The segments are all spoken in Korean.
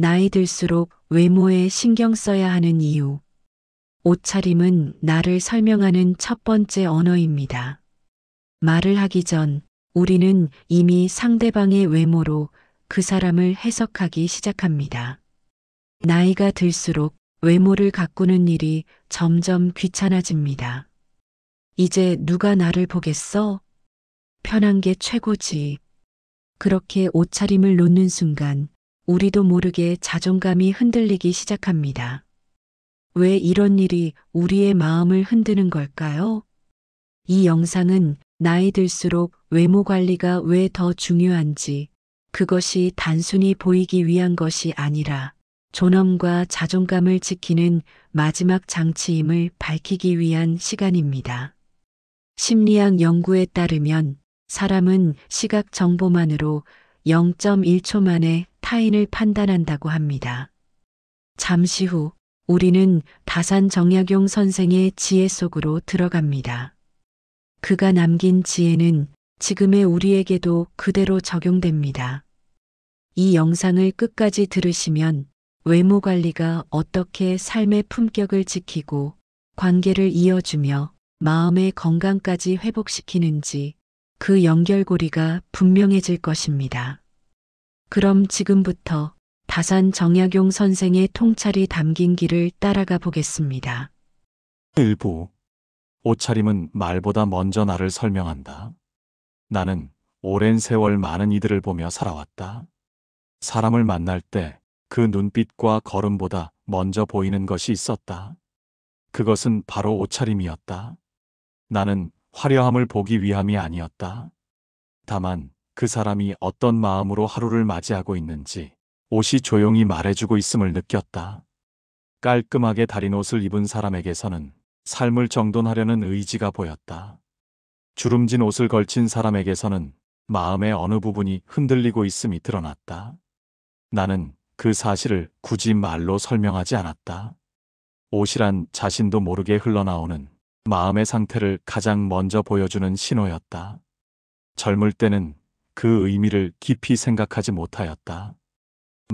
나이 들수록 외모에 신경 써야 하는 이유. 옷차림은 나를 설명하는 첫 번째 언어입니다. 말을 하기 전 우리는 이미 상대방의 외모로 그 사람을 해석하기 시작합니다. 나이가 들수록 외모를 가꾸는 일이 점점 귀찮아집니다. 이제 누가 나를 보겠어? 편한 게 최고지. 그렇게 옷차림을 놓는 순간 우리도 모르게 자존감이 흔들리기 시작합니다. 왜 이런 일이 우리의 마음을 흔드는 걸까요? 이 영상은 나이 들수록 외모 관리가 왜 더 중요한지, 그것이 단순히 보이기 위한 것이 아니라 존엄과 자존감을 지키는 마지막 장치임을 밝히기 위한 시간입니다. 심리학 연구에 따르면 사람은 시각 정보만으로 0.1초 만에 타인을 판단한다고 합니다. 잠시 후 우리는 다산 정약용 선생의 지혜 속으로 들어갑니다. 그가 남긴 지혜는 지금의 우리에게도 그대로 적용됩니다. 이 영상을 끝까지 들으시면 외모 관리가 어떻게 삶의 품격을 지키고 관계를 이어주며 마음의 건강까지 회복시키는지 그 연결고리가 분명해질 것입니다. 그럼 지금부터 다산 정약용 선생의 통찰이 담긴 길을 따라가 보겠습니다. 일부. 옷차림은 말보다 먼저 나를 설명한다. 나는 오랜 세월 많은 이들을 보며 살아왔다. 사람을 만날 때 그 눈빛과 걸음보다 먼저 보이는 것이 있었다. 그것은 바로 옷차림이었다. 나는 화려함을 보기 위함이 아니었다. 다만 그 사람이 어떤 마음으로 하루를 맞이하고 있는지 옷이 조용히 말해주고 있음을 느꼈다. 깔끔하게 다린 옷을 입은 사람에게서는 삶을 정돈하려는 의지가 보였다. 주름진 옷을 걸친 사람에게서는 마음의 어느 부분이 흔들리고 있음이 드러났다. 나는 그 사실을 굳이 말로 설명하지 않았다. 옷이란 자신도 모르게 흘러나오는 마음의 상태를 가장 먼저 보여주는 신호였다. 젊을 때는 그 의미를 깊이 생각하지 못하였다.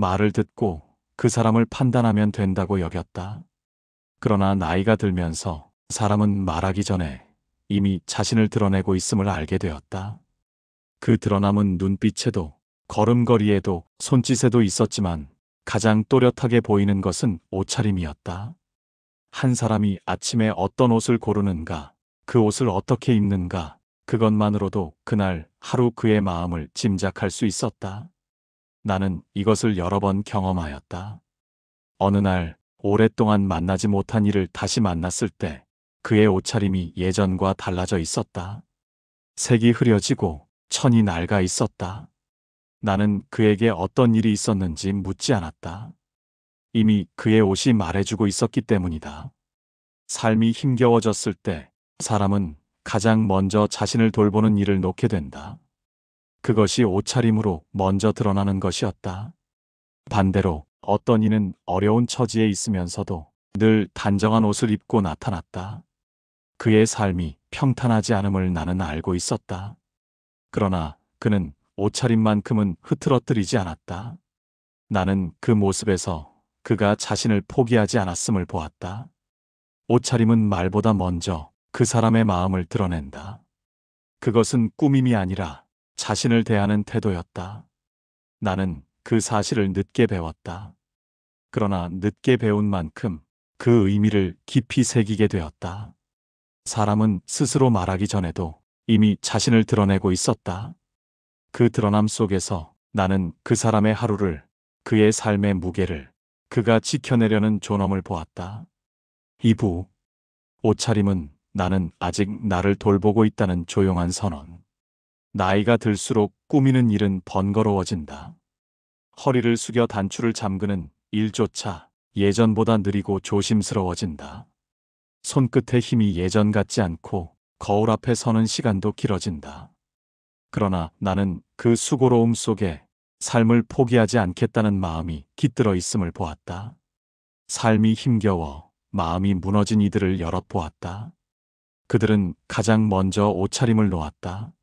말을 듣고 그 사람을 판단하면 된다고 여겼다. 그러나 나이가 들면서 사람은 말하기 전에 이미 자신을 드러내고 있음을 알게 되었다. 그 드러남은 눈빛에도 걸음걸이에도 손짓에도 있었지만 가장 또렷하게 보이는 것은 옷차림이었다. 한 사람이 아침에 어떤 옷을 고르는가, 그 옷을 어떻게 입는가, 그것만으로도 그날 하루 그의 마음을 짐작할 수 있었다. 나는 이것을 여러 번 경험하였다. 어느 날 오랫동안 만나지 못한 이를 다시 만났을 때 그의 옷차림이 예전과 달라져 있었다. 색이 흐려지고 천이 낡아 있었다. 나는 그에게 어떤 일이 있었는지 묻지 않았다. 이미 그의 옷이 말해주고 있었기 때문이다. 삶이 힘겨워졌을 때 사람은 가장 먼저 자신을 돌보는 일을 놓게 된다. 그것이 옷차림으로 먼저 드러나는 것이었다. 반대로 어떤 이는 어려운 처지에 있으면서도 늘 단정한 옷을 입고 나타났다. 그의 삶이 평탄하지 않음을 나는 알고 있었다. 그러나 그는 옷차림만큼은 흐트러뜨리지 않았다. 나는 그 모습에서 그가 자신을 포기하지 않았음을 보았다. 옷차림은 말보다 먼저 그 사람의 마음을 드러낸다. 그것은 꾸밈이 아니라 자신을 대하는 태도였다. 나는 그 사실을 늦게 배웠다. 그러나 늦게 배운 만큼 그 의미를 깊이 새기게 되었다. 사람은 스스로 말하기 전에도 이미 자신을 드러내고 있었다. 그 드러남 속에서 나는 그 사람의 하루를, 그의 삶의 무게를, 그가 지켜내려는 존엄을 보았다. 2부. 옷차림은 나는 아직 나를 돌보고 있다는 조용한 선언. 나이가 들수록 꾸미는 일은 번거로워진다. 허리를 숙여 단추를 잠그는 일조차 예전보다 느리고 조심스러워진다. 손끝의 힘이 예전 같지 않고 거울 앞에 서는 시간도 길어진다. 그러나 나는 그 수고로움 속에 삶을 포기하지 않겠다는 마음이 깃들어 있음을 보았다. 삶이 힘겨워 마음이 무너진 이들을 여럿 보았다. 그들은 가장 먼저 옷차림을 놓았다.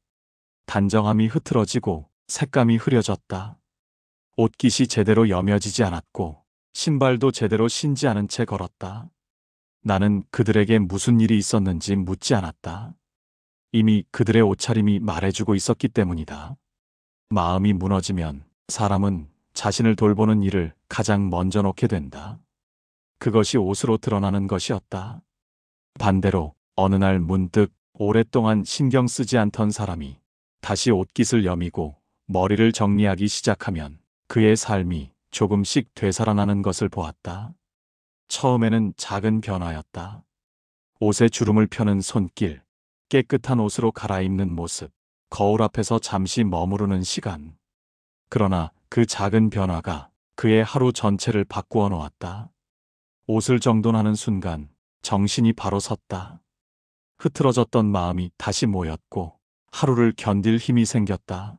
단정함이 흐트러지고 색감이 흐려졌다. 옷깃이 제대로 여며지지 않았고 신발도 제대로 신지 않은 채 걸었다. 나는 그들에게 무슨 일이 있었는지 묻지 않았다. 이미 그들의 옷차림이 말해주고 있었기 때문이다. 마음이 무너지면 사람은 자신을 돌보는 일을 가장 먼저 놓게 된다. 그것이 옷으로 드러나는 것이었다. 반대로 어느 날 문득 오랫동안 신경 쓰지 않던 사람이 다시 옷깃을 여미고 머리를 정리하기 시작하면 그의 삶이 조금씩 되살아나는 것을 보았다. 처음에는 작은 변화였다. 옷에 주름을 펴는 손길, 깨끗한 옷으로 갈아입는 모습, 거울 앞에서 잠시 머무르는 시간. 그러나 그 작은 변화가 그의 하루 전체를 바꾸어 놓았다. 옷을 정돈하는 순간 정신이 바로 섰다. 흐트러졌던 마음이 다시 모였고 하루를 견딜 힘이 생겼다.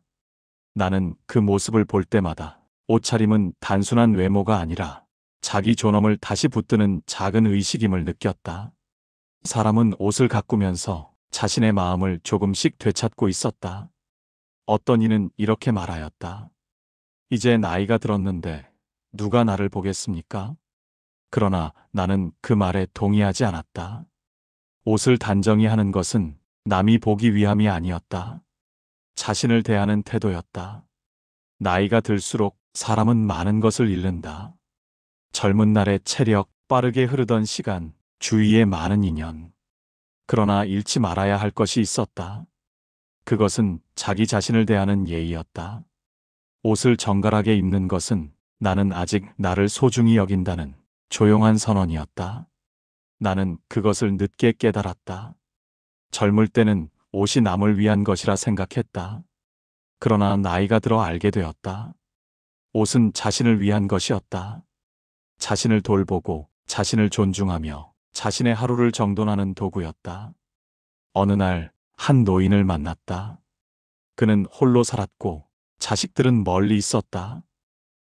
나는 그 모습을 볼 때마다 옷차림은 단순한 외모가 아니라 자기 존엄을 다시 붙드는 작은 의식임을 느꼈다. 사람은 옷을 가꾸면서 자신의 마음을 조금씩 되찾고 있었다. 어떤 이는 이렇게 말하였다. 이제 나이가 들었는데 누가 나를 보겠습니까? 그러나 나는 그 말에 동의하지 않았다. 옷을 단정히 하는 것은 남이 보기 위함이 아니었다. 자신을 대하는 태도였다. 나이가 들수록 사람은 많은 것을 잃는다. 젊은 날의 체력, 빠르게 흐르던 시간, 주위의 많은 인연. 그러나 잃지 말아야 할 것이 있었다. 그것은 자기 자신을 대하는 예의였다. 옷을 정갈하게 입는 것은 나는 아직 나를 소중히 여긴다는 조용한 선언이었다. 나는 그것을 늦게 깨달았다. 젊을 때는 옷이 남을 위한 것이라 생각했다. 그러나 나이가 들어 알게 되었다. 옷은 자신을 위한 것이었다. 자신을 돌보고 자신을 존중하며 자신의 하루를 정돈하는 도구였다. 어느 날 한 노인을 만났다. 그는 홀로 살았고 자식들은 멀리 있었다.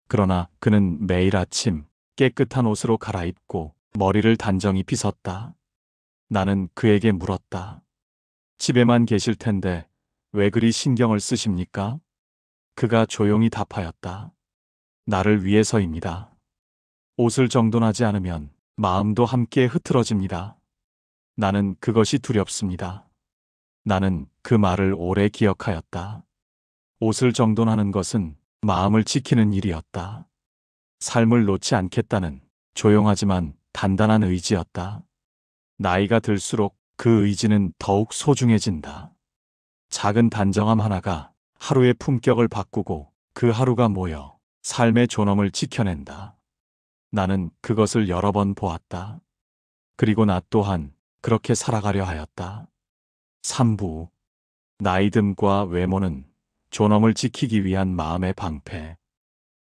그러나 그는 매일 아침 깨끗한 옷으로 갈아입고 머리를 단정히 빗었다. 나는 그에게 물었다. 집에만 계실 텐데 왜 그리 신경을 쓰십니까? 그가 조용히 답하였다. 나를 위해서입니다. 옷을 정돈하지 않으면 마음도 함께 흐트러집니다. 나는 그것이 두렵습니다. 나는 그 말을 오래 기억하였다. 옷을 정돈하는 것은 마음을 지키는 일이었다. 삶을 놓지 않겠다는 조용하지만 단단한 의지였다. 나이가 들수록 그 의지는 더욱 소중해진다. 작은 단정함 하나가 하루의 품격을 바꾸고 그 하루가 모여 삶의 존엄을 지켜낸다. 나는 그것을 여러 번 보았다. 그리고 나 또한 그렇게 살아가려 하였다. 3부. 나이듦과 외모는 존엄을 지키기 위한 마음의 방패.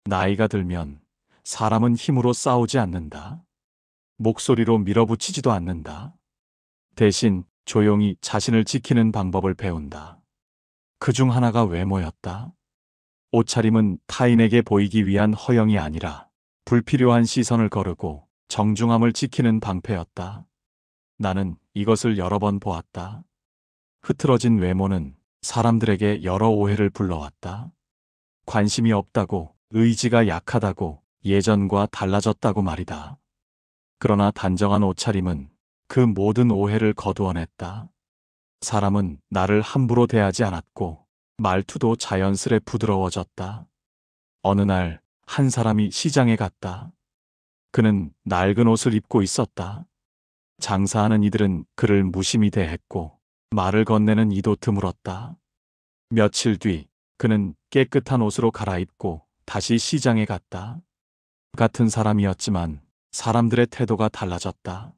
나이가 들면 사람은 힘으로 싸우지 않는다. 목소리로 밀어붙이지도 않는다. 대신 조용히 자신을 지키는 방법을 배운다. 그 중 하나가 외모였다. 옷차림은 타인에게 보이기 위한 허영이 아니라 불필요한 시선을 거르고 정중함을 지키는 방패였다. 나는 이것을 여러 번 보았다. 흐트러진 외모는 사람들에게 여러 오해를 불러왔다. 관심이 없다고, 의지가 약하다고, 예전과 달라졌다고 말이다. 그러나 단정한 옷차림은 그 모든 오해를 거두어냈다. 사람은 나를 함부로 대하지 않았고 말투도 자연스레 부드러워졌다. 어느 날 한 사람이 시장에 갔다. 그는 낡은 옷을 입고 있었다. 장사하는 이들은 그를 무심히 대했고 말을 건네는 이도 드물었다. 며칠 뒤 그는 깨끗한 옷으로 갈아입고 다시 시장에 갔다. 같은 사람이었지만 사람들의 태도가 달라졌다.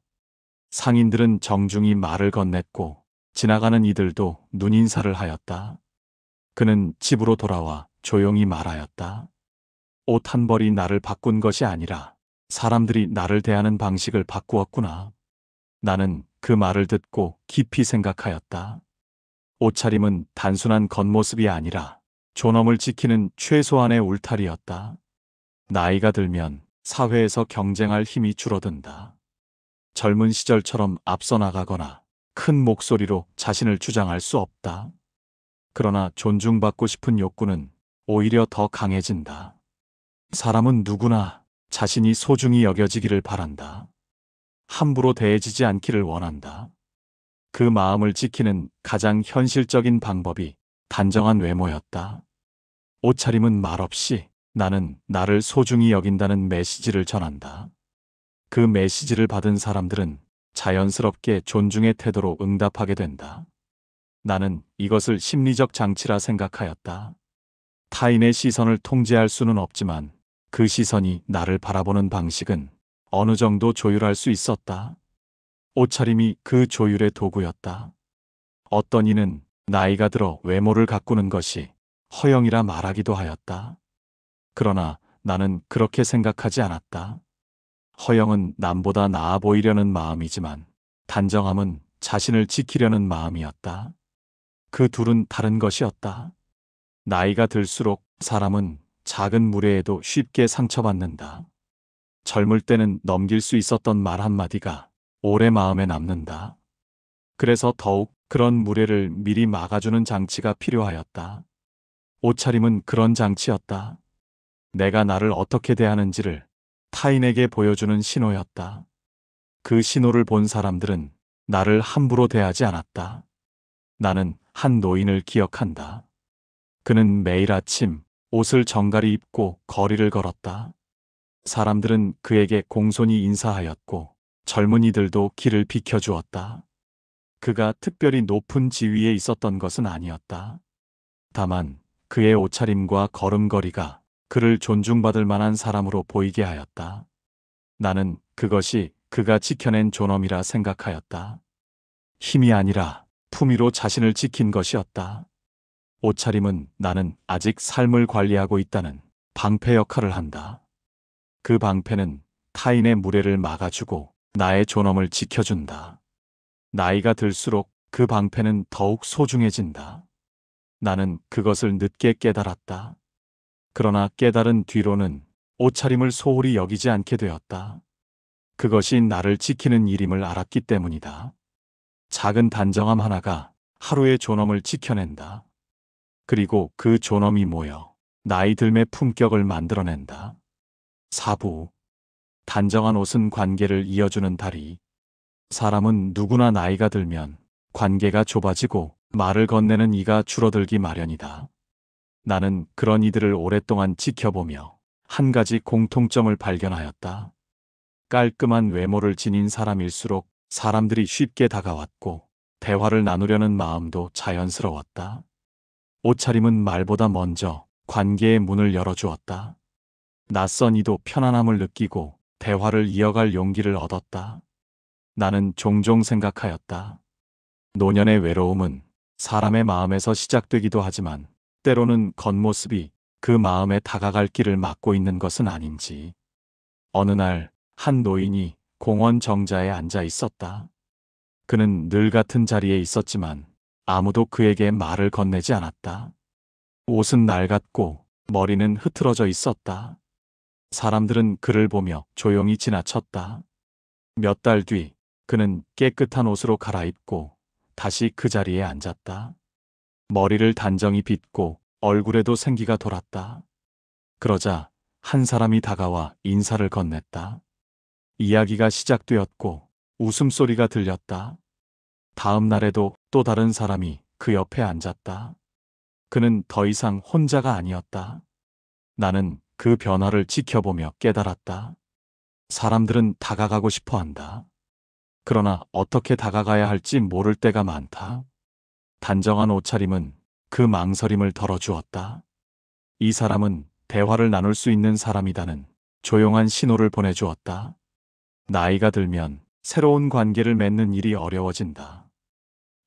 상인들은 정중히 말을 건넸고 지나가는 이들도 눈인사를 하였다. 그는 집으로 돌아와 조용히 말하였다. 옷 한 벌이 나를 바꾼 것이 아니라 사람들이 나를 대하는 방식을 바꾸었구나. 나는 그 말을 듣고 깊이 생각하였다. 옷차림은 단순한 겉모습이 아니라 존엄을 지키는 최소한의 울타리였다. 나이가 들면 사회에서 경쟁할 힘이 줄어든다. 젊은 시절처럼 앞서 나가거나 큰 목소리로 자신을 주장할 수 없다. 그러나 존중받고 싶은 욕구는 오히려 더 강해진다. 사람은 누구나 자신이 소중히 여겨지기를 바란다. 함부로 대해지지 않기를 원한다. 그 마음을 지키는 가장 현실적인 방법이 단정한 외모였다. 옷차림은 말없이 나는 나를 소중히 여긴다는 메시지를 전한다. 그 메시지를 받은 사람들은 자연스럽게 존중의 태도로 응답하게 된다. 나는 이것을 심리적 장치라 생각하였다. 타인의 시선을 통제할 수는 없지만 그 시선이 나를 바라보는 방식은 어느 정도 조율할 수 있었다. 옷차림이 그 조율의 도구였다. 어떤 이는 나이가 들어 외모를 가꾸는 것이 허영이라 말하기도 하였다. 그러나 나는 그렇게 생각하지 않았다. 허영은 남보다 나아 보이려는 마음이지만 단정함은 자신을 지키려는 마음이었다. 그 둘은 다른 것이었다. 나이가 들수록 사람은 작은 무례에도 쉽게 상처받는다. 젊을 때는 넘길 수 있었던 말 한마디가 오래 마음에 남는다. 그래서 더욱 그런 무례를 미리 막아주는 장치가 필요하였다. 옷차림은 그런 장치였다. 내가 나를 어떻게 대하는지를 타인에게 보여주는 신호였다. 그 신호를 본 사람들은 나를 함부로 대하지 않았다. 나는 한 노인을 기억한다. 그는 매일 아침 옷을 정갈히 입고 거리를 걸었다. 사람들은 그에게 공손히 인사하였고 젊은이들도 길을 비켜주었다. 그가 특별히 높은 지위에 있었던 것은 아니었다. 다만 그의 옷차림과 걸음걸이가 그를 존중받을 만한 사람으로 보이게 하였다. 나는 그것이 그가 지켜낸 존엄이라 생각하였다. 힘이 아니라 품위로 자신을 지킨 것이었다. 옷차림은 나는 아직 삶을 관리하고 있다는 방패 역할을 한다. 그 방패는 타인의 무례를 막아주고 나의 존엄을 지켜준다. 나이가 들수록 그 방패는 더욱 소중해진다. 나는 그것을 늦게 깨달았다. 그러나 깨달은 뒤로는 옷차림을 소홀히 여기지 않게 되었다. 그것이 나를 지키는 일임을 알았기 때문이다. 작은 단정함 하나가 하루의 존엄을 지켜낸다. 그리고 그 존엄이 모여 나이 들매 품격을 만들어낸다. 4부. 단정한 옷은 관계를 이어주는 다리. 사람은 누구나 나이가 들면 관계가 좁아지고 말을 건네는 이가 줄어들기 마련이다. 나는 그런 이들을 오랫동안 지켜보며 한 가지 공통점을 발견하였다. 깔끔한 외모를 지닌 사람일수록 사람들이 쉽게 다가왔고 대화를 나누려는 마음도 자연스러웠다. 옷차림은 말보다 먼저 관계의 문을 열어주었다. 낯선 이도 편안함을 느끼고 대화를 이어갈 용기를 얻었다. 나는 종종 생각하였다. 노년의 외로움은 사람의 마음에서 시작되기도 하지만 때로는 겉모습이 그 마음에 다가갈 길을 막고 있는 것은 아닌지. 어느 날 한 노인이 공원 정자에 앉아 있었다. 그는 늘 같은 자리에 있었지만 아무도 그에게 말을 건네지 않았다. 옷은 낡았고 머리는 흐트러져 있었다. 사람들은 그를 보며 조용히 지나쳤다. 몇 달 뒤 그는 깨끗한 옷으로 갈아입고 다시 그 자리에 앉았다. 머리를 단정히 빗고 얼굴에도 생기가 돌았다. 그러자 한 사람이 다가와 인사를 건넸다. 이야기가 시작되었고 웃음소리가 들렸다. 다음 날에도 또 다른 사람이 그 옆에 앉았다. 그는 더 이상 혼자가 아니었다. 나는 그 변화를 지켜보며 깨달았다. 사람들은 다가가고 싶어 한다. 그러나 어떻게 다가가야 할지 모를 때가 많다. 단정한 옷차림은 그 망설임을 덜어주었다. 이 사람은 대화를 나눌 수 있는 사람이다는 조용한 신호를 보내주었다. 나이가 들면 새로운 관계를 맺는 일이 어려워진다.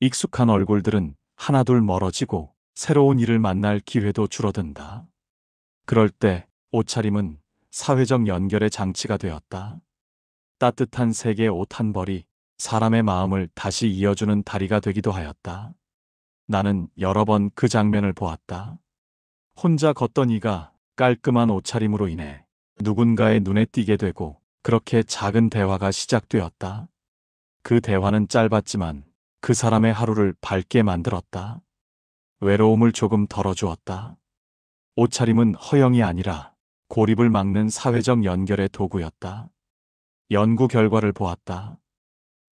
익숙한 얼굴들은 하나둘 멀어지고 새로운 일을 만날 기회도 줄어든다. 그럴 때 옷차림은 사회적 연결의 장치가 되었다. 따뜻한 색의 옷 한 벌이 사람의 마음을 다시 이어주는 다리가 되기도 하였다. 나는 여러 번 그 장면을 보았다. 혼자 걷던 이가 깔끔한 옷차림으로 인해 누군가의 눈에 띄게 되고 그렇게 작은 대화가 시작되었다. 그 대화는 짧았지만 그 사람의 하루를 밝게 만들었다. 외로움을 조금 덜어주었다. 옷차림은 허영이 아니라 고립을 막는 사회적 연결의 도구였다. 연구 결과를 보았다.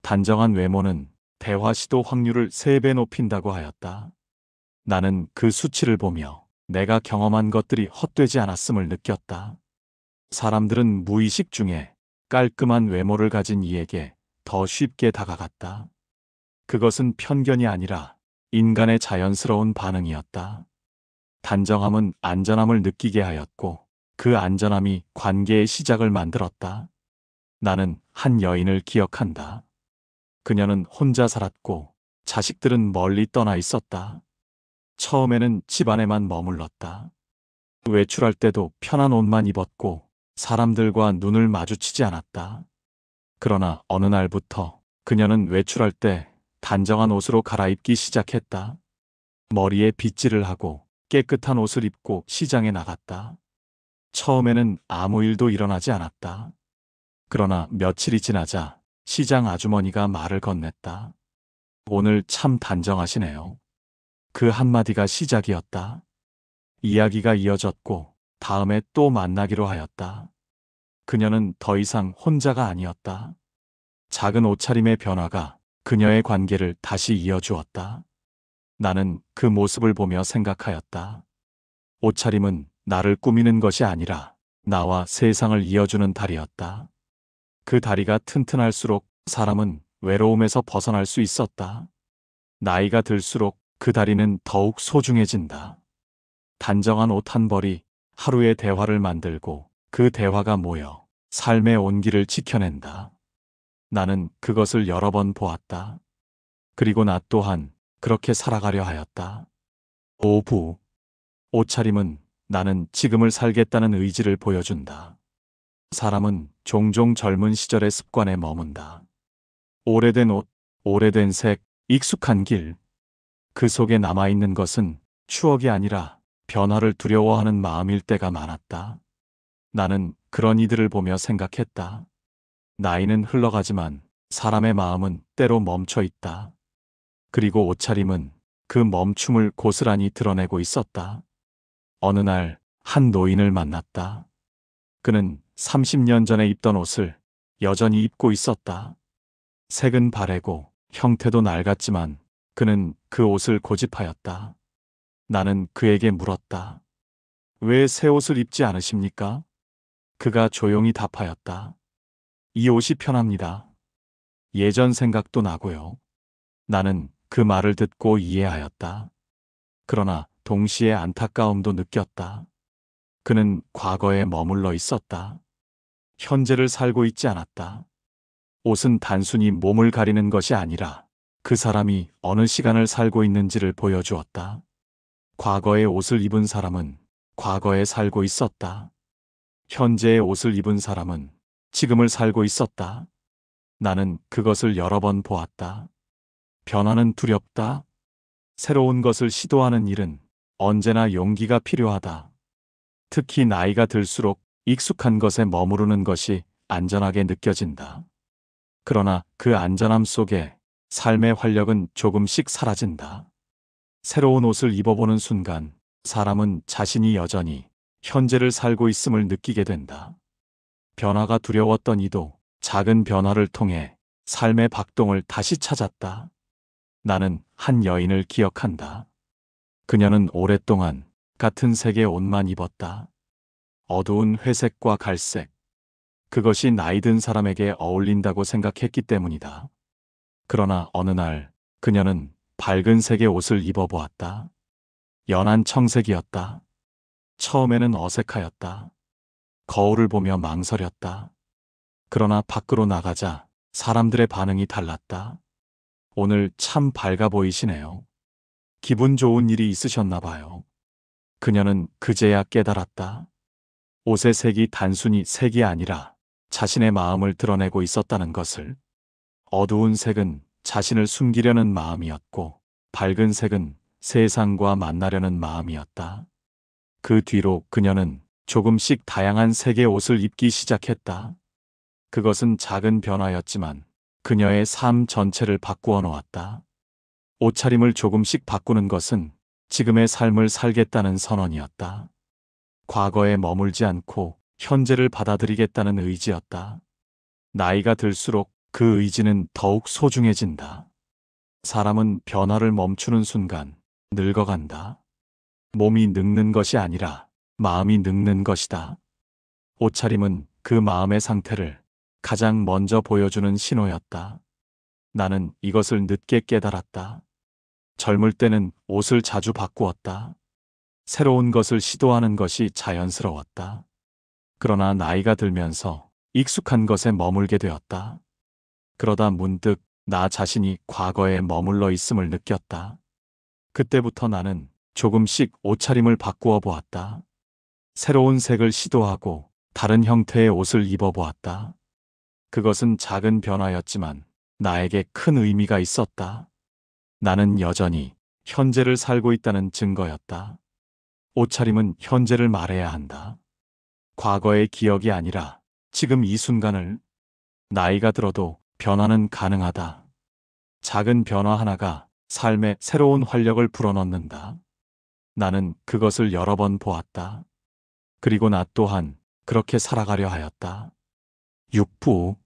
단정한 외모는 대화 시도 확률을 3배 높인다고 하였다. 나는 그 수치를 보며 내가 경험한 것들이 헛되지 않았음을 느꼈다. 사람들은 무의식 중에 깔끔한 외모를 가진 이에게 더 쉽게 다가갔다. 그것은 편견이 아니라 인간의 자연스러운 반응이었다. 단정함은 안전함을 느끼게 하였고 그 안전함이 관계의 시작을 만들었다. 나는 한 여인을 기억한다. 그녀는 혼자 살았고 자식들은 멀리 떠나 있었다. 처음에는 집 안에만 머물렀다. 외출할 때도 편한 옷만 입었고 사람들과 눈을 마주치지 않았다. 그러나 어느 날부터 그녀는 외출할 때 단정한 옷으로 갈아입기 시작했다. 머리에 빗질을 하고 깨끗한 옷을 입고 시장에 나갔다. 처음에는 아무 일도 일어나지 않았다. 그러나 며칠이 지나자 시장 아주머니가 말을 건넸다. 오늘 참 단정하시네요. 그 한마디가 시작이었다. 이야기가 이어졌고 다음에 또 만나기로 하였다. 그녀는 더 이상 혼자가 아니었다. 작은 옷차림의 변화가 그녀의 관계를 다시 이어주었다. 나는 그 모습을 보며 생각하였다. 옷차림은 나를 꾸미는 것이 아니라 나와 세상을 이어주는 다리였다. 그 다리가 튼튼할수록 사람은 외로움에서 벗어날 수 있었다. 나이가 들수록 그 다리는 더욱 소중해진다. 단정한 옷 한 벌이 하루의 대화를 만들고 그 대화가 모여 삶의 온기를 지켜낸다. 나는 그것을 여러 번 보았다. 그리고 나 또한 그렇게 살아가려 하였다. 오부. 옷차림은 나는 지금을 살겠다는 의지를 보여준다. 사람은 종종 젊은 시절의 습관에 머문다. 오래된 옷, 오래된 색, 익숙한 길. 그 속에 남아있는 것은 추억이 아니라 변화를 두려워하는 마음일 때가 많았다. 나는 그런 이들을 보며 생각했다. 나이는 흘러가지만 사람의 마음은 때로 멈춰 있다. 그리고 옷차림은 그 멈춤을 고스란히 드러내고 있었다. 어느 날 한 노인을 만났다. 그는 30년 전에 입던 옷을 여전히 입고 있었다. 색은 바래고 형태도 낡았지만 그는 그 옷을 고집하였다. 나는 그에게 물었다. 왜 새 옷을 입지 않으십니까? 그가 조용히 답하였다. 이 옷이 편합니다. 예전 생각도 나고요. 나는 그 말을 듣고 이해하였다. 그러나 동시에 안타까움도 느꼈다. 그는 과거에 머물러 있었다. 현재를 살고 있지 않았다. 옷은 단순히 몸을 가리는 것이 아니라 그 사람이 어느 시간을 살고 있는지를 보여주었다. 과거의 옷을 입은 사람은 과거에 살고 있었다. 현재의 옷을 입은 사람은 지금을 살고 있었다. 나는 그것을 여러 번 보았다. 변화는 두렵다. 새로운 것을 시도하는 일은 언제나 용기가 필요하다. 특히 나이가 들수록 익숙한 것에 머무르는 것이 안전하게 느껴진다. 그러나 그 안전함 속에 삶의 활력은 조금씩 사라진다. 새로운 옷을 입어보는 순간 사람은 자신이 여전히 현재를 살고 있음을 느끼게 된다. 변화가 두려웠던 이도 작은 변화를 통해 삶의 박동을 다시 찾았다. 나는 한 여인을 기억한다. 그녀는 오랫동안 같은 색의 옷만 입었다. 어두운 회색과 갈색. 그것이 나이 든 사람에게 어울린다고 생각했기 때문이다. 그러나 어느 날 그녀는 밝은 색의 옷을 입어보았다. 연한 청색이었다. 처음에는 어색하였다. 거울을 보며 망설였다. 그러나 밖으로 나가자 사람들의 반응이 달랐다. 오늘 참 밝아 보이시네요. 기분 좋은 일이 있으셨나 봐요. 그녀는 그제야 깨달았다. 옷의 색이 단순히 색이 아니라 자신의 마음을 드러내고 있었다는 것을. 어두운 색은 자신을 숨기려는 마음이었고 밝은 색은 세상과 만나려는 마음이었다. 그 뒤로 그녀는 조금씩 다양한 색의 옷을 입기 시작했다. 그것은 작은 변화였지만 그녀의 삶 전체를 바꾸어 놓았다. 옷차림을 조금씩 바꾸는 것은 지금의 삶을 살겠다는 선언이었다. 과거에 머물지 않고 현재를 받아들이겠다는 의지였다. 나이가 들수록 그 의지는 더욱 소중해진다. 사람은 변화를 멈추는 순간 늙어간다. 몸이 늙는 것이 아니라 마음이 늙는 것이다. 옷차림은 그 마음의 상태를 가장 먼저 보여주는 신호였다. 나는 이것을 늦게 깨달았다. 젊을 때는 옷을 자주 바꾸었다. 새로운 것을 시도하는 것이 자연스러웠다. 그러나 나이가 들면서 익숙한 것에 머물게 되었다. 그러다 문득 나 자신이 과거에 머물러 있음을 느꼈다. 그때부터 나는 조금씩 옷차림을 바꾸어 보았다. 새로운 색을 시도하고 다른 형태의 옷을 입어 보았다. 그것은 작은 변화였지만 나에게 큰 의미가 있었다. 나는 여전히 현재를 살고 있다는 증거였다. 옷차림은 현재를 말해야 한다. 과거의 기억이 아니라 지금 이 순간을. 나이가 들어도 변화는 가능하다. 작은 변화 하나가 삶에 새로운 활력을 불어넣는다. 나는 그것을 여러 번 보았다. 그리고 나 또한 그렇게 살아가려 하였다. 6부.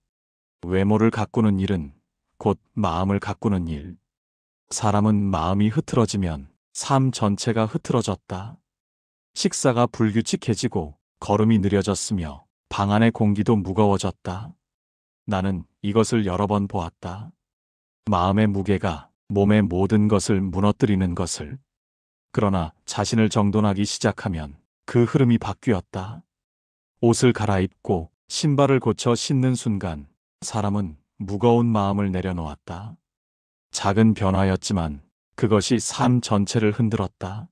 외모를 가꾸는 일은 곧 마음을 가꾸는 일. 사람은 마음이 흐트러지면 삶 전체가 흐트러졌다. 식사가 불규칙해지고 걸음이 느려졌으며 방 안의 공기도 무거워졌다. 나는 이것을 여러 번 보았다. 마음의 무게가 몸의 모든 것을 무너뜨리는 것을. 그러나 자신을 정돈하기 시작하면 그 흐름이 바뀌었다. 옷을 갈아입고 신발을 고쳐 신는 순간 사람은 무거운 마음을 내려놓았다. 작은 변화였지만 그것이 삶 전체를 흔들었다.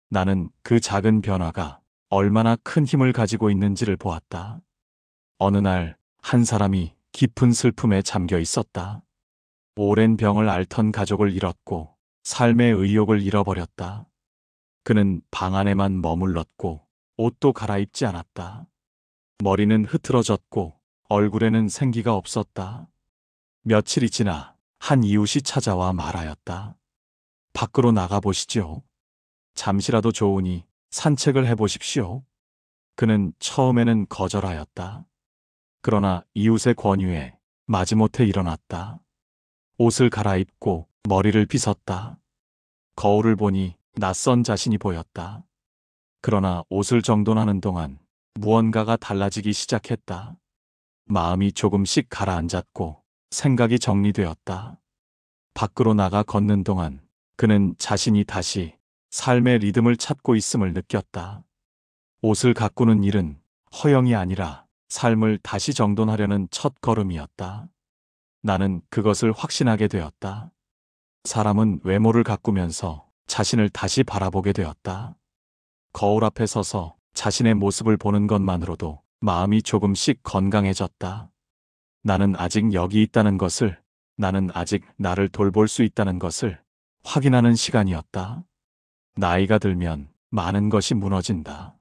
나는 그 작은 변화가 얼마나 큰 힘을 가지고 있는지를 보았다. 어느 날 한 사람이 깊은 슬픔에 잠겨 있었다. 오랜 병을 앓던 가족을 잃었고 삶의 의욕을 잃어버렸다. 그는 방 안에만 머물렀고 옷도 갈아입지 않았다. 머리는 흐트러졌고 얼굴에는 생기가 없었다. 며칠이 지나 한 이웃이 찾아와 말하였다. 밖으로 나가보시지요. 잠시라도 좋으니 산책을 해보십시오. 그는 처음에는 거절하였다. 그러나 이웃의 권유에 마지못해 일어났다. 옷을 갈아입고 머리를 빗었다. 거울을 보니 낯선 자신이 보였다. 그러나 옷을 정돈하는 동안 무언가가 달라지기 시작했다. 마음이 조금씩 가라앉았고 생각이 정리되었다. 밖으로 나가 걷는 동안 그는 자신이 다시 삶의 리듬을 찾고 있음을 느꼈다. 옷을 가꾸는 일은 허영이 아니라 삶을 다시 정돈하려는 첫 걸음이었다. 나는 그것을 확신하게 되었다. 사람은 외모를 가꾸면서 자신을 다시 바라보게 되었다. 거울 앞에 서서 자신의 모습을 보는 것만으로도 마음이 조금씩 건강해졌다. 나는 아직 여기 있다는 것을, 나는 아직 나를 돌볼 수 있다는 것을 확인하는 시간이었다. 나이가 들면 많은 것이 무너진다.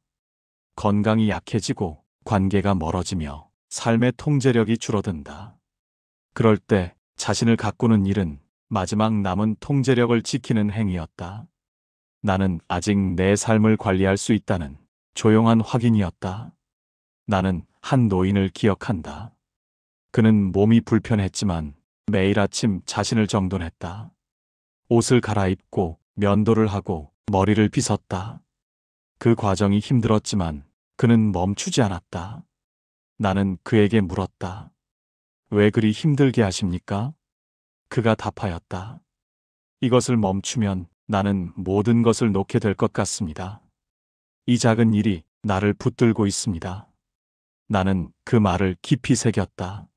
건강이 약해지고 관계가 멀어지며 삶의 통제력이 줄어든다. 그럴 때 자신을 가꾸는 일은 마지막 남은 통제력을 지키는 행위였다. 나는 아직 내 삶을 관리할 수 있다는 조용한 확인이었다. 나는 한 노인을 기억한다. 그는 몸이 불편했지만 매일 아침 자신을 정돈했다. 옷을 갈아입고 면도를 하고 머리를 빗었다. 그 과정이 힘들었지만 그는 멈추지 않았다. 나는 그에게 물었다. 왜 그리 힘들게 하십니까? 그가 답하였다. 이것을 멈추면 나는 모든 것을 놓게 될 것 같습니다. 이 작은 일이 나를 붙들고 있습니다. 나는 그 말을 깊이 새겼다.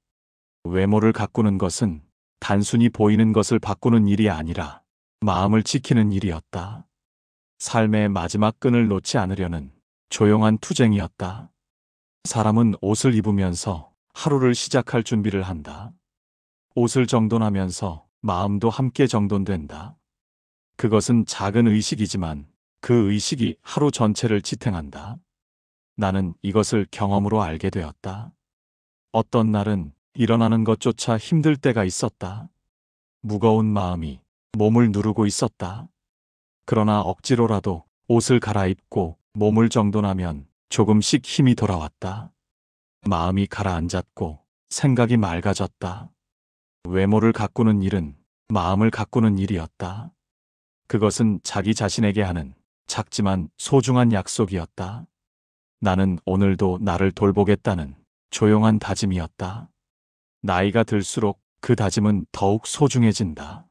외모를 가꾸는 것은 단순히 보이는 것을 바꾸는 일이 아니라 마음을 지키는 일이었다. 삶의 마지막 끈을 놓지 않으려는 조용한 투쟁이었다. 사람은 옷을 입으면서 하루를 시작할 준비를 한다. 옷을 정돈하면서 마음도 함께 정돈된다. 그것은 작은 의식이지만 그 의식이 하루 전체를 지탱한다. 나는 이것을 경험으로 알게 되었다. 어떤 날은 일어나는 것조차 힘들 때가 있었다. 무거운 마음이 몸을 누르고 있었다. 그러나 억지로라도 옷을 갈아입고 몸을 정돈하면 조금씩 힘이 돌아왔다. 마음이 가라앉았고 생각이 맑아졌다. 외모를 가꾸는 일은 마음을 가꾸는 일이었다. 그것은 자기 자신에게 하는 작지만 소중한 약속이었다. 나는 오늘도 나를 돌보겠다는 조용한 다짐이었다. 나이가 들수록 그 다짐은 더욱 소중해진다.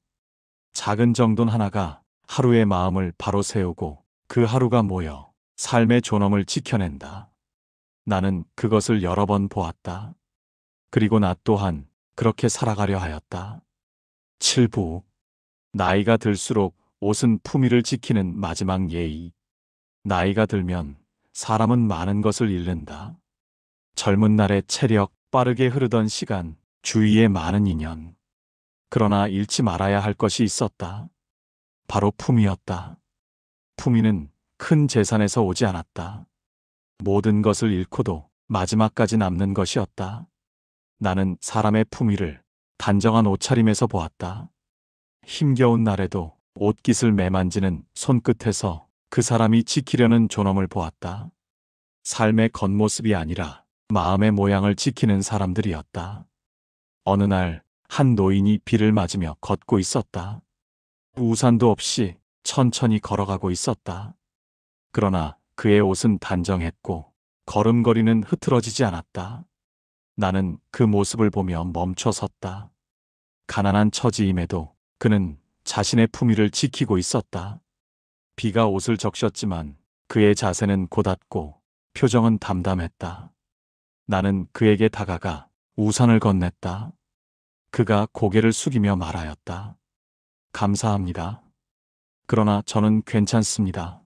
작은 정돈 하나가 하루의 마음을 바로 세우고 그 하루가 모여 삶의 존엄을 지켜낸다. 나는 그것을 여러 번 보았다. 그리고 나 또한 그렇게 살아가려 하였다. 7부. 나이가 들수록 옷은 품위를 지키는 마지막 예의. 나이가 들면 사람은 많은 것을 잃는다. 젊은 날의 체력, 빠르게 흐르던 시간, 주위의 많은 인연. 그러나 잃지 말아야 할 것이 있었다. 바로 품위였다. 품위는 큰 재산에서 오지 않았다. 모든 것을 잃고도 마지막까지 남는 것이었다. 나는 사람의 품위를 단정한 옷차림에서 보았다. 힘겨운 날에도 옷깃을 매만지는 손끝에서 그 사람이 지키려는 존엄을 보았다. 삶의 겉모습이 아니라 마음의 모양을 지키는 사람들이었다. 어느 날 한 노인이 비를 맞으며 걷고 있었다. 우산도 없이 천천히 걸어가고 있었다. 그러나 그의 옷은 단정했고 걸음걸이는 흐트러지지 않았다. 나는 그 모습을 보며 멈춰 섰다. 가난한 처지임에도 그는 자신의 품위를 지키고 있었다. 비가 옷을 적셨지만 그의 자세는 고닫고 표정은 담담했다. 나는 그에게 다가가 우산을 건넸다. 그가 고개를 숙이며 말하였다. 감사합니다. 그러나 저는 괜찮습니다.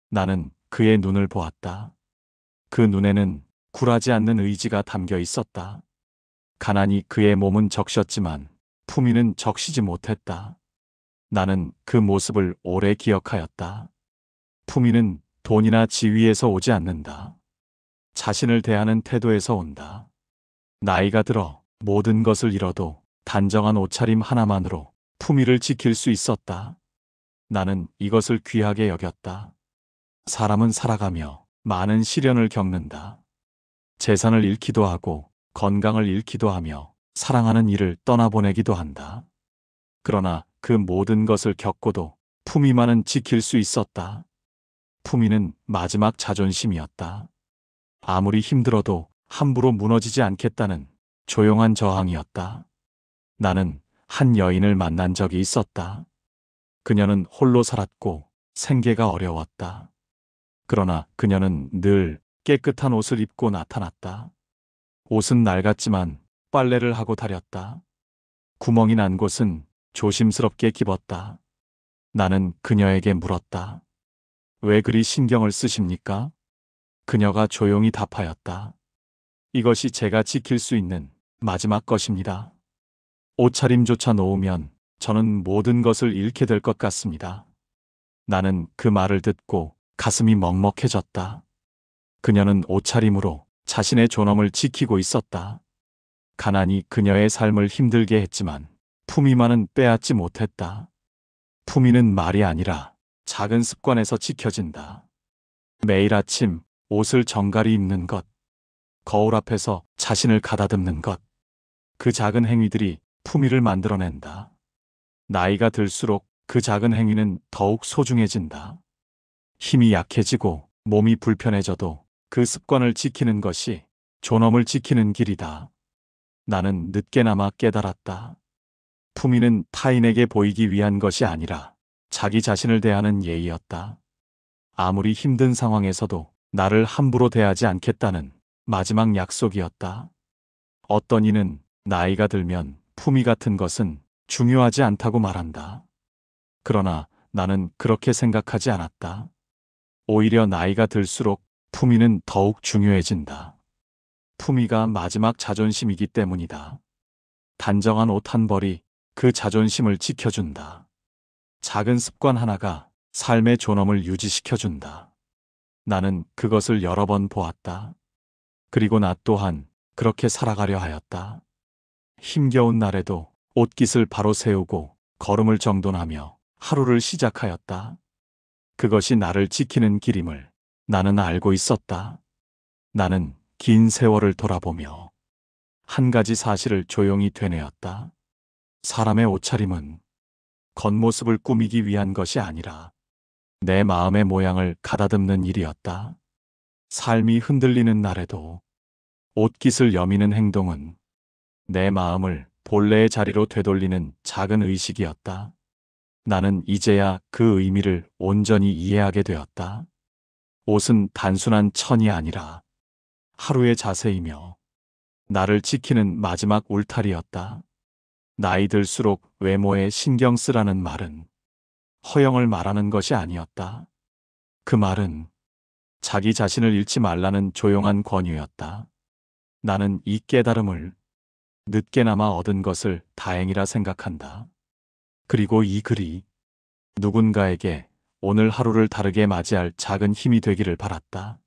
나는 그의 눈을 보았다. 그 눈에는 굴하지 않는 의지가 담겨 있었다. 가난이 그의 몸은 적셨지만 품위는 적시지 못했다. 나는 그 모습을 오래 기억하였다. 품위는 돈이나 지위에서 오지 않는다. 자신을 대하는 태도에서 온다. 나이가 들어 모든 것을 잃어도 단정한 옷차림 하나만으로 품위를 지킬 수 있었다. 나는 이것을 귀하게 여겼다. 사람은 살아가며 많은 시련을 겪는다. 재산을 잃기도 하고 건강을 잃기도 하며 사랑하는 이를 떠나보내기도 한다. 그러나 그 모든 것을 겪고도 품위만은 지킬 수 있었다. 품위는 마지막 자존심이었다. 아무리 힘들어도 함부로 무너지지 않겠다는 조용한 저항이었다. 나는 한 여인을 만난 적이 있었다. 그녀는 홀로 살았고 생계가 어려웠다. 그러나 그녀는 늘 깨끗한 옷을 입고 나타났다. 옷은 낡았지만 빨래를 하고 다녔다. 구멍이 난 곳은 조심스럽게 집었다. 나는 그녀에게 물었다. 왜 그리 신경을 쓰십니까? 그녀가 조용히 답하였다. 이것이 제가 지킬 수 있는 마지막 것입니다. 옷차림조차 놓으면 저는 모든 것을 잃게 될 것 같습니다. 나는 그 말을 듣고 가슴이 먹먹해졌다. 그녀는 옷차림으로 자신의 존엄을 지키고 있었다. 가난이 그녀의 삶을 힘들게 했지만 품위만은 빼앗지 못했다. 품위는 말이 아니라 작은 습관에서 지켜진다. 매일 아침 옷을 정갈히 입는 것, 거울 앞에서 자신을 가다듬는 것, 그 작은 행위들이 품위를 만들어낸다. 나이가 들수록 그 작은 행위는 더욱 소중해진다. 힘이 약해지고 몸이 불편해져도 그 습관을 지키는 것이 존엄을 지키는 길이다. 나는 늦게나마 깨달았다. 품위는 타인에게 보이기 위한 것이 아니라 자기 자신을 대하는 예의였다. 아무리 힘든 상황에서도 나를 함부로 대하지 않겠다는 마지막 약속이었다. 어떤 이는 나이가 들면 품위 같은 것은 중요하지 않다고 말한다. 그러나 나는 그렇게 생각하지 않았다. 오히려 나이가 들수록 품위는 더욱 중요해진다. 품위가 마지막 자존심이기 때문이다. 단정한 옷 한 벌이 그 자존심을 지켜준다. 작은 습관 하나가 삶의 존엄을 유지시켜준다. 나는 그것을 여러 번 보았다. 그리고 나 또한 그렇게 살아가려 하였다. 힘겨운 날에도 옷깃을 바로 세우고 걸음을 정돈하며 하루를 시작하였다. 그것이 나를 지키는 길임을 나는 알고 있었다. 나는 긴 세월을 돌아보며 한 가지 사실을 조용히 되뇌었다. 사람의 옷차림은 겉모습을 꾸미기 위한 것이 아니라 내 마음의 모양을 가다듬는 일이었다. 삶이 흔들리는 날에도 옷깃을 여미는 행동은 내 마음을 본래의 자리로 되돌리는 작은 의식이었다. 나는 이제야 그 의미를 온전히 이해하게 되었다. 옷은 단순한 천이 아니라 하루의 자세이며 나를 지키는 마지막 울타리였다. 나이 들수록 외모에 신경 쓰라는 말은 허영을 말하는 것이 아니었다. 그 말은 자기 자신을 잃지 말라는 조용한 권유였다. 나는 이 깨달음을 늦게나마 얻은 것을 다행이라 생각한다. 그리고 이 글이 누군가에게 오늘 하루를 다르게 맞이할 작은 힘이 되기를 바랐다.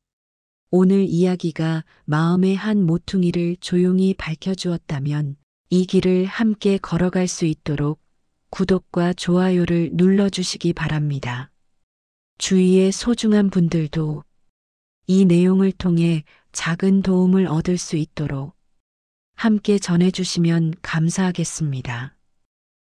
오늘 이야기가 마음의 한 모퉁이를 조용히 밝혀주었다면 이 길을 함께 걸어갈 수 있도록 구독과 좋아요를 눌러주시기 바랍니다. 주위의 소중한 분들도 이 내용을 통해 작은 도움을 얻을 수 있도록 함께 전해주시면 감사하겠습니다.